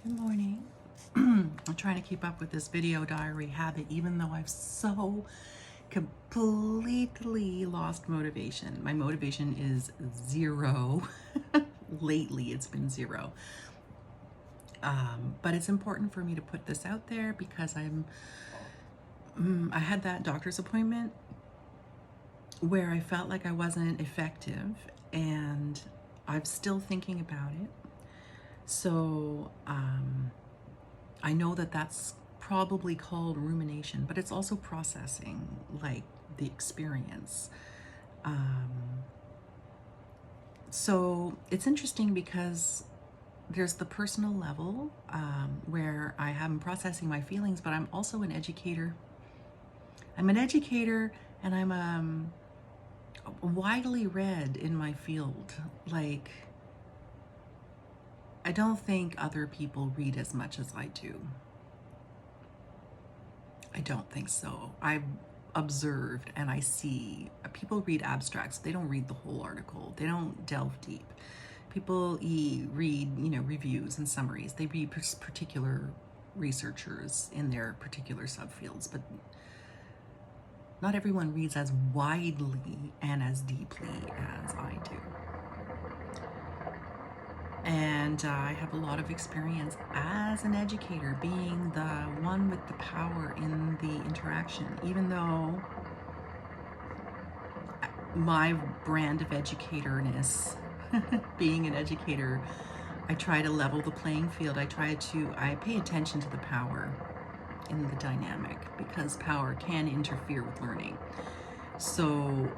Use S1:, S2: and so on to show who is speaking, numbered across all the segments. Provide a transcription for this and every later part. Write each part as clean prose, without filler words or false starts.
S1: Good morning. I'm trying to keep up with this video diary habit, even though I've so completely lost motivation. My motivation is zero. Lately, it's been zero. But it's important for me to put this out there because I had that doctor's appointment where I felt like I wasn't effective, and I'm still thinking about it. So I know that that's probably called rumination, but it's also processing, like the experience. So it's interesting because there's the personal level where I am processing my feelings, but I'm also an educator. I'm an educator, and I'm widely read in my field. Like, I don't think other people read as much as I do. I don't think so. I've observed and I see people read abstracts. They don't read the whole article. They don't delve deep. People read, reviews and summaries. They read particular researchers in their particular subfields, but not everyone reads as widely and as deeply as I do. And I have a lot of experience as an educator, being the one with the power in the interaction, even though my brand of educatorness, being an educator, I try to level the playing field. I pay attention to the power in the dynamic, because power can interfere with learning. So,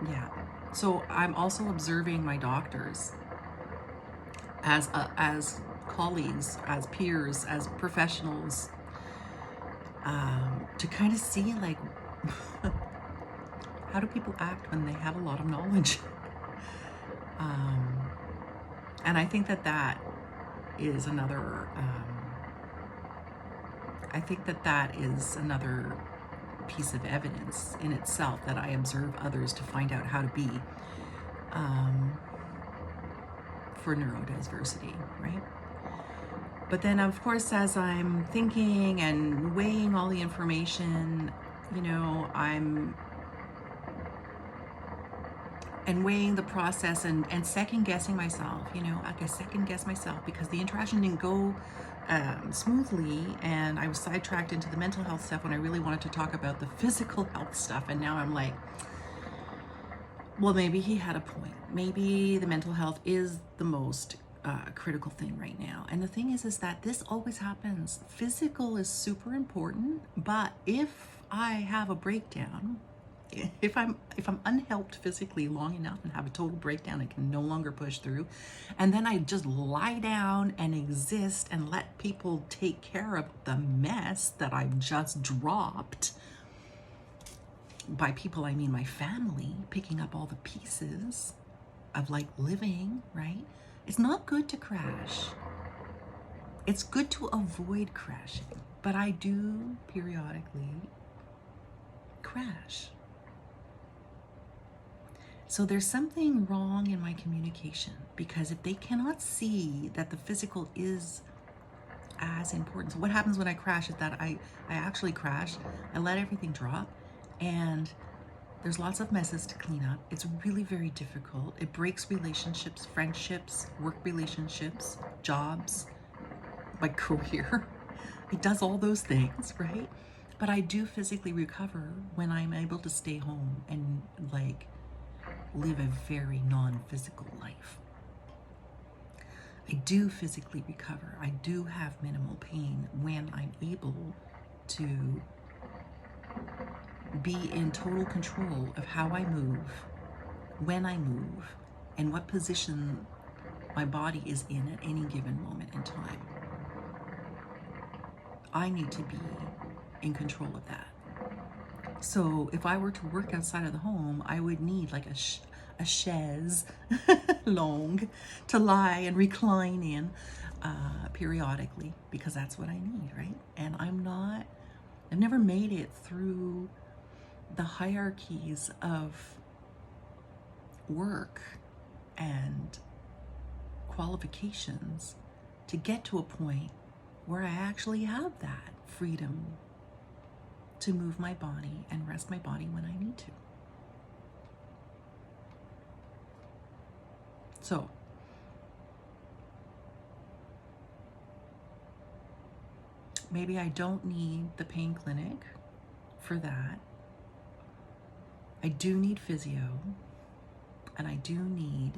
S1: yeah. So I'm also observing my doctors as colleagues, as peers, as professionals, to kind of see, like, how do people act when they have a lot of knowledge? And I think that is another. I think that is another piece of evidence in itself, that I observe others to find out how to be for neurodiversity, right? But then, of course, as I'm thinking and weighing all the information, I'm weighing the process and second guessing myself. I second guess myself because the interaction didn't go smoothly, and I was sidetracked into the mental health stuff when I really wanted to talk about the physical health stuff. And now I'm like, well, maybe he had a point. Maybe the mental health is the most critical thing right now. And the thing is that this always happens. Physical is super important, but if I have a breakdown, if I'm unhelped physically long enough and have a total breakdown and can no longer push through, and then I just lie down and exist and let people take care of the mess that I've just dropped. By people, I mean my family, picking up all the pieces of, like, living, right? It's not good to crash. It's good to avoid crashing, but I do periodically crash. So there's something wrong in my communication, because if they cannot see that the physical is as important. So what happens when I crash is that I actually crash, I let everything drop, and there's lots of messes to clean up. It's really very difficult. It breaks relationships, friendships, work relationships, jobs, my career. It does all those things, right? But I do physically recover when I'm able to stay home and, like, live a very non-physical life. I do physically recover. I do have minimal pain when I'm able to be in total control of how I move, when I move, and what position my body is in at any given moment in time. I need to be in control of that. So if I were to work outside of the home, I would need, like, a chaise longue to lie and recline in periodically, because that's what I need, right? And I've never made it through the hierarchies of work and qualifications to get to a point where I actually have that freedom to move my body and rest my body when I need to. So, maybe I don't need the pain clinic for that. I do need physio, and I do need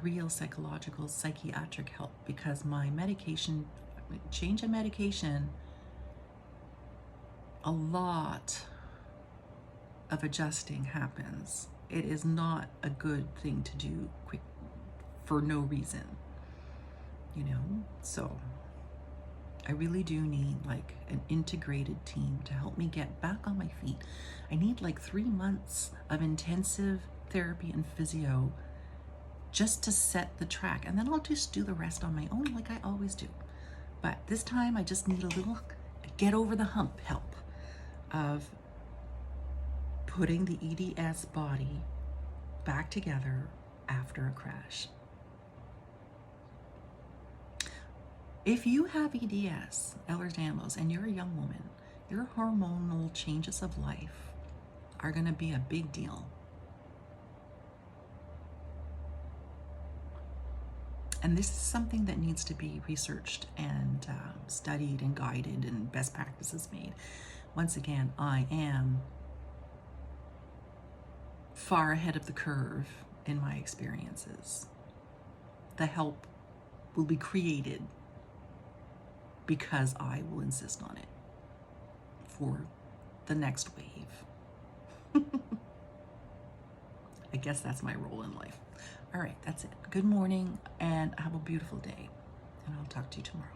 S1: real psychological, psychiatric help, because my medication, change of medication, a lot of adjusting happens. It is not a good thing to do quick for no reason, you know? So I really do need like an integrated team to help me get back on my feet. I need like 3 months of intensive therapy and physio just to set the track, and then I'll just do the rest on my own like I always do. But this time I just need a little get over the hump help of putting the EDS body back together after a crash. If you have EDS, Ehlers-Danlos, and you're a young woman, your hormonal changes of life are going to be a big deal. And this is something that needs to be researched and studied and guided and best practices made. Once again, I am far ahead of the curve in my experiences. The help will be created because I will insist on it for the next wave. I guess that's my role in life. All right, that's it. Good morning, and have a beautiful day, and I'll talk to you tomorrow.